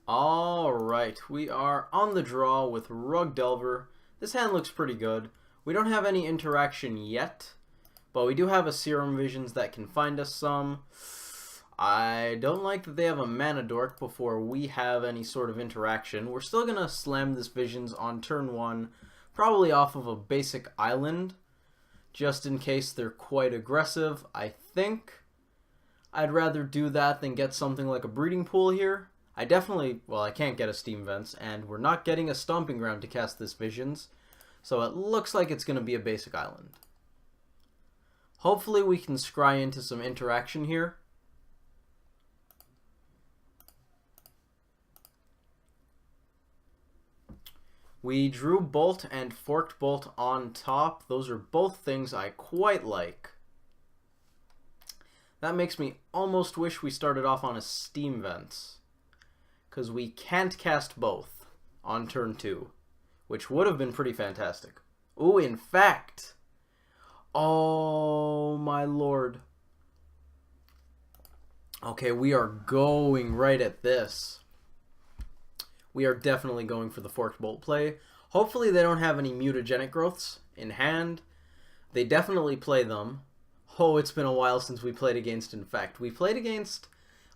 Alright, we are on the draw with Rug Delver. This hand looks pretty good. We don't have any interaction yet, but we do have a Serum Visions that can find us some. I don't like that they have a Mana Dork before we have any sort of interaction. We're still going to slam this Visions on turn 1, probably off of a basic island, just in case they're quite aggressive. I think I'd rather do that than get something like a Breeding Pool here. I can't get a Steam Vents, and we're not getting a Stomping Ground to cast this Visions, so it looks like it's going to be a basic island. Hopefully we can scry into some interaction here. We drew Bolt and Forked Bolt on top. Those are both things I quite like. That makes me almost wish we started off on a Steam Vents, because we can't cast both on turn 2, which would have been pretty fantastic. Ooh, Infect! Oh, my lord. Okay, we are going right at this. We are definitely going for the Forked Bolt play. Hopefully they don't have any mutagenic growths in hand. They definitely play them. Oh, it's been a while since we played against Infect. We played against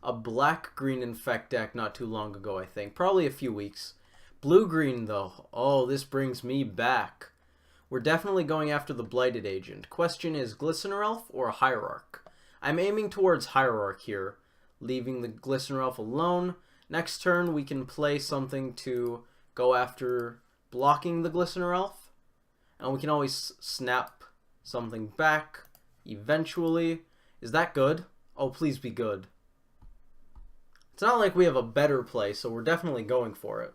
a black-green Infect deck not too long ago, I think. Probably a few weeks. Blue-green, though. Oh, this brings me back. We're definitely going after the Blighted Agent. Question is, Glistener Elf or a Hierarch? I'm aiming towards Hierarch here, leaving the Glistener Elf alone. Next turn, we can play something to go after blocking the Glistener Elf. And we can always snap something back eventually. Is that good? Oh, please be good. It's not like we have a better play, so we're definitely going for it.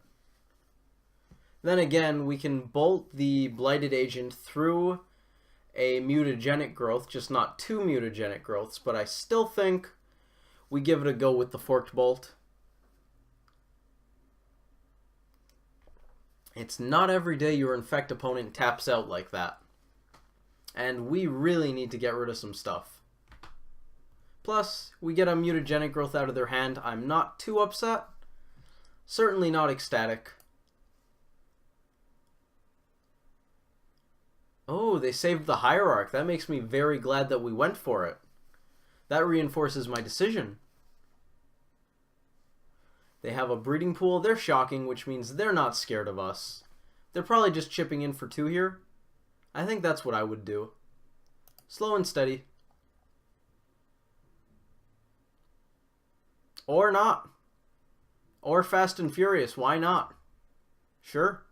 Then again, we can bolt the Blighted Agent through a mutagenic growth, just not 2 mutagenic growths, but I still think we give it a go with the Forked Bolt. It's not every day your Infect opponent taps out like that. And we really need to get rid of some stuff. Plus, we get a mutagenic growth out of their hand. I'm not too upset. Certainly not ecstatic. Oh, they saved the Hierarch. That makes me very glad that we went for it. That reinforces my decision. They have a Breeding Pool. They're shocking, which means they're not scared of us. They're probably just chipping in for 2 here. I think that's what I would do. Slow and steady. Or not. Or Fast and Furious. Why not? Sure.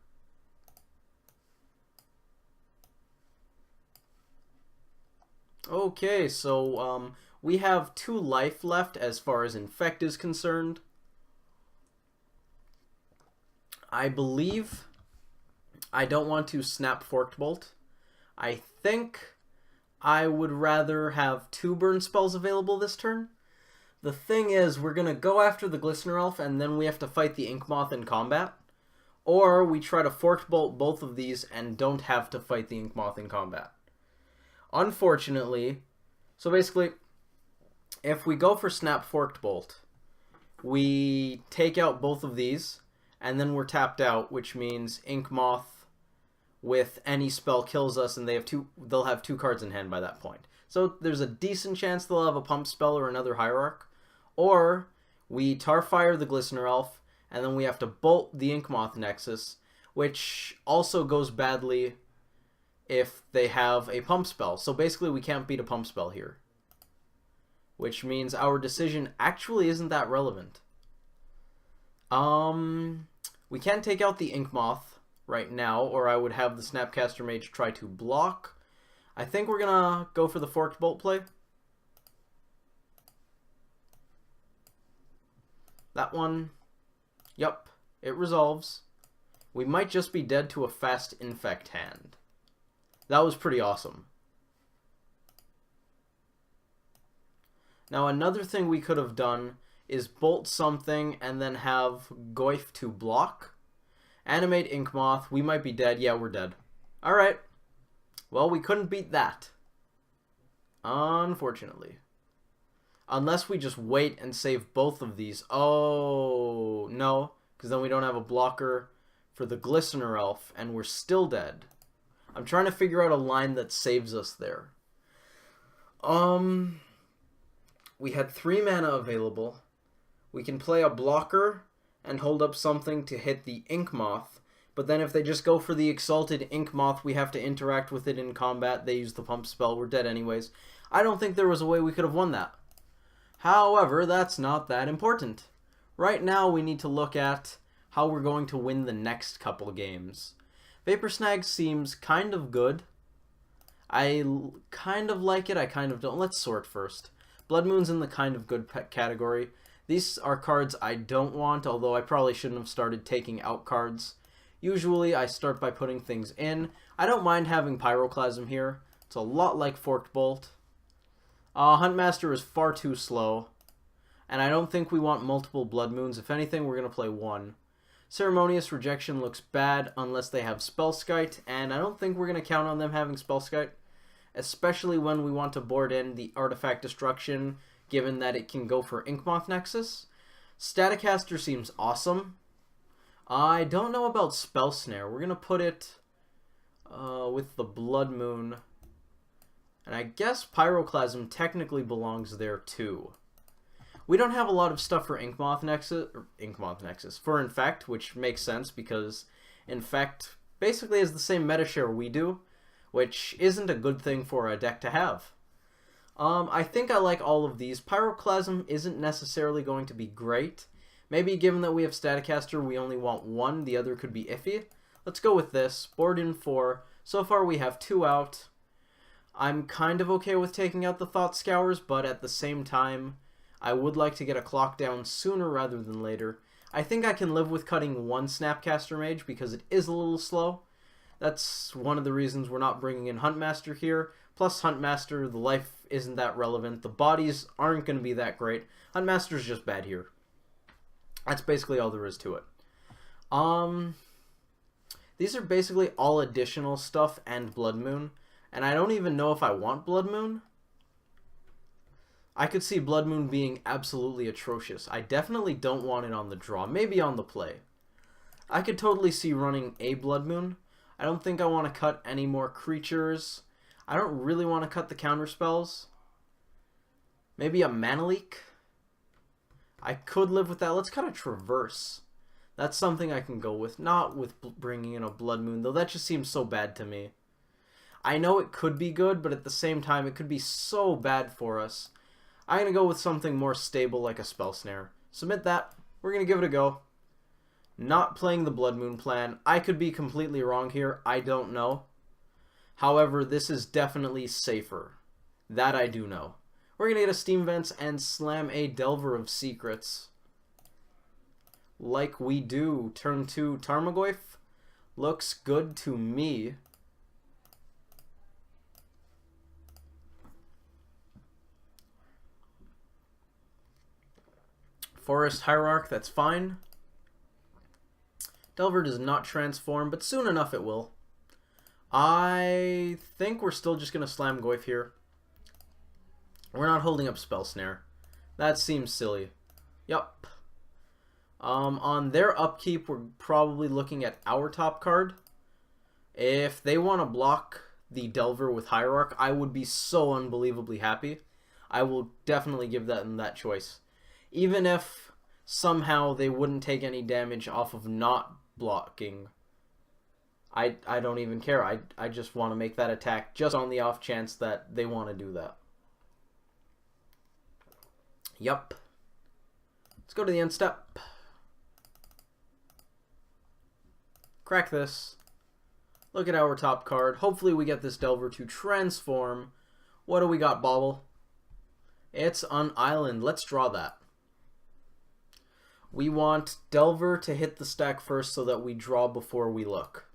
Okay, so we have 2 life left as far as Infect is concerned. I believe I don't want to snap Forked Bolt. I think I would rather have 2 burn spells available this turn. The thing is, we're going to go after the Glistener Elf, and then we have to fight the Ink Moth in combat. Or we try to Forked Bolt both of these and don't have to fight the Ink Moth in combat. Unfortunately, so basically, if we go for Snap Forked Bolt, we take out both of these, and then we're tapped out, which means Ink Moth with any spell kills us, and they'll have 2 cards in hand by that point. So there's a decent chance they'll have a Pump Spell or another Hierarch. Or we Tarfire the Glistener Elf, and then we have to bolt the Ink Moth Nexus, which also goes badly if they have a Pump Spell. So basically we can't beat a Pump Spell here, which means our decision actually isn't that relevant. We can't take out the Ink Moth right now, or I would have the Snapcaster Mage try to block. I think we're gonna go for the Forked Bolt play. That one, yep, it resolves. We might just be dead to a fast Infect hand. That was pretty awesome. Now another thing we could have done is bolt something and then have Goyf to block. Animate Ink Moth. We might be dead. Yeah, we're dead. Alright. Well, we couldn't beat that. Unfortunately. Unless we just wait and save both of these. Oh, no. because then we don't have a blocker for the Glistener Elf, and we're still dead. I'm trying to figure out a line that saves us there. We had 3 mana available. We can play a blocker and hold up something to hit the Ink Moth, but then if they just go for the Exalted Ink Moth, we have to interact with it in combat. They use the pump spell. We're dead anyways. I don't think there was a way we could have won that. However, that's not that important. Right now, we need to look at how we're going to win the next couple games. Vapor Snag seems kind of good. I kind of like it, I kind of don't. Let's sort first. Blood Moon's in the kind of good category. These are cards I don't want, although I probably shouldn't have started taking out cards. Usually, I start by putting things in. I don't mind having Pyroclasm here. It's a lot like Forked Bolt. Huntmaster is far too slow. And I don't think we want multiple Blood Moons. If anything, we're going to play 1. Ceremonious Rejection looks bad unless they have Spellskite, and I don't think we're going to count on them having Spellskite, especially when we want to board in the Artifact Destruction, given that it can go for Inkmoth Nexus. Staticaster seems awesome. I don't know about Spell Snare. We're going to put it with the Blood Moon. And I guess Pyroclasm technically belongs there too. We don't have a lot of stuff for Inkmoth Nexus, for Infect, which makes sense because Infect basically has the same meta share we do, which isn't a good thing for a deck to have. I think I like all of these. Pyroclasm isn't necessarily going to be great. Maybe given that we have Staticaster, we only want 1, the other could be iffy. Let's go with this. Board in 4. So far we have 2 out. I'm kind of okay with taking out the Thought Scours, but at the same time, I would like to get a clock down sooner rather than later. I think I can live with cutting 1 Snapcaster Mage because it is a little slow. That's one of the reasons we're not bringing in Huntmaster here. Plus Huntmaster, the life isn't that relevant. The bodies aren't going to be that great. Huntmaster's just bad here. That's basically all there is to it. These are basically all additional stuff and Blood Moon. And I don't even know if I want Blood Moon. I could see Blood Moon being absolutely atrocious. I definitely don't want it on the draw. Maybe on the play. I could totally see running a Blood Moon. I don't think I want to cut any more creatures. I don't really want to cut the counter spells. Maybe a Mana Leak. I could live with that. Let's cut a Traverse. That's something I can go with. Not with bringing in a Blood Moon, though that just seems so bad to me. I know it could be good, but at the same time, it could be so bad for us. I'm going to go with something more stable like a Spell Snare. Submit that. We're going to give it a go. Not playing the Blood Moon plan. I could be completely wrong here. I don't know. However, this is definitely safer. That I do know. We're going to get a Steam Vents and slam a Delver of Secrets. Like we do. Turn 2 Tarmogoyf. Looks good to me. Forest Hierarch, that's fine. Delver does not transform, but soon enough it will. I think we're still just going to slam Goyf here. We're not holding up Spell Snare. That seems silly. Yup. On their upkeep, we're probably looking at our top card. If they want to block the Delver with Hierarch, I would be so unbelievably happy. I will definitely give them that choice. Even if somehow they wouldn't take any damage off of not blocking, I don't even care. I just want to make that attack just on the off chance that they want to do that. Yup. Let's go to the end step. Crack this. Look at our top card. Hopefully we get this Delver to transform. What do we got, Bobble? It's an island. Let's draw that. We want Delver to hit the stack first so that we draw before we look.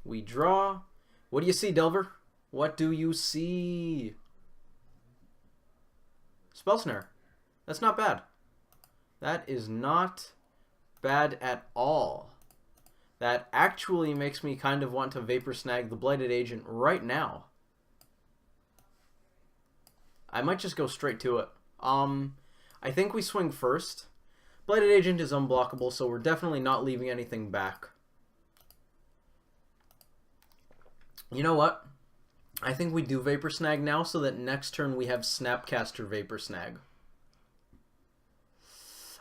We draw. What do you see, Delver? What do you see? Spell Snare. That's not bad. That is not bad at all. That actually makes me kind of want to Vapor Snag the Blighted Agent right now. I might just go straight to it. I think we swing first, Blighted Agent is unblockable, so we're definitely not leaving anything back. You know what? I think we do Vapor Snag now, so that next turn we have Snapcaster Vapor Snag.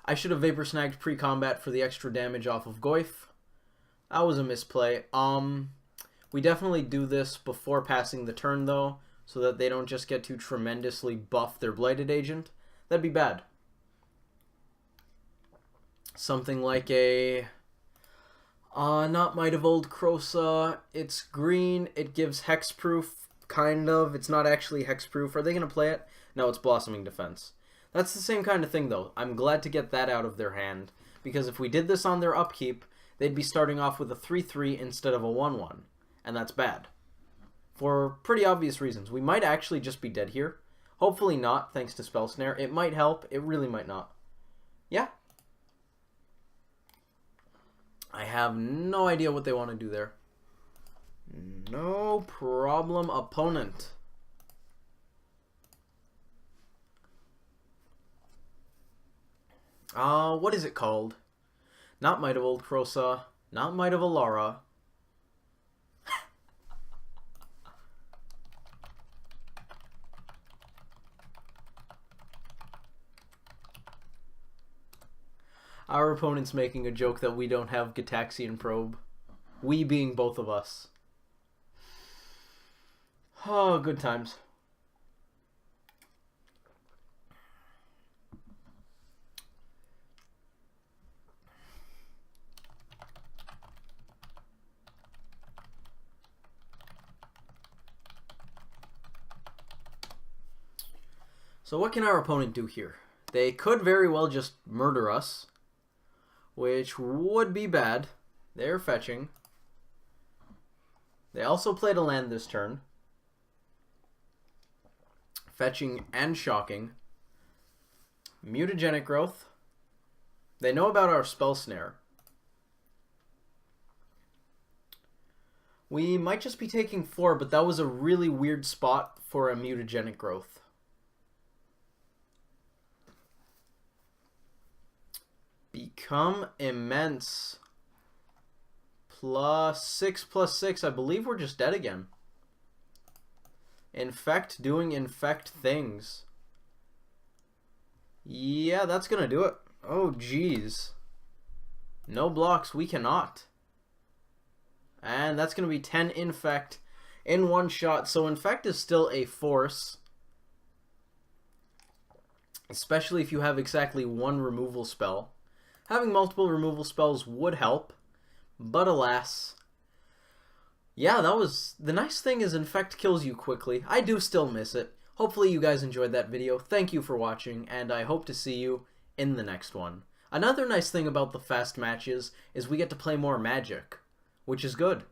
I should have Vapor Snagged pre-combat for the extra damage off of Goyf. That was a misplay. We definitely do this before passing the turn, though, so that they don't just get to tremendously buff their Blighted Agent. That'd be bad. Something like a... not Might of Old Krosa. It's green. It gives hexproof, kind of. It's not actually hexproof. Are they going to play it? No, it's Blossoming Defense. That's the same kind of thing, though. I'm glad to get that out of their hand, because if we did this on their upkeep, they'd be starting off with a 3-3 instead of a 1-1, and that's bad. For pretty obvious reasons. We might actually just be dead here. Hopefully not, thanks to Spell Snare. It might help. It really might not. Yeah. I have no idea what they want to do there. No problem, opponent. What is it called? Not Might of Old Krosa. Not Might of Alara. Our opponent's making a joke that we don't have Gitaxian Probe. We being both of us. Oh, good times. So what can our opponent do here? They could very well just murder us, which would be bad. They're fetching. They also played a land this turn. Fetching and shocking. Mutagenic Growth. They know about our Spell Snare. We might just be taking 4, but that was a really weird spot for a Mutagenic Growth. Become Immense. +6/+6. I believe we're just dead again. Infect doing infect things. Yeah, that's gonna do it. Oh, jeez. No blocks. We cannot. And that's gonna be 10 infect in one shot. So infect is still a force. Especially if you have exactly one removal spell. Having multiple removal spells would help, but alas. Yeah, that was... The nice thing is Infect kills you quickly. I do still miss it. Hopefully you guys enjoyed that video. Thank you for watching, and I hope to see you in the next one. Another nice thing about the fast matches is we get to play more Magic, which is good.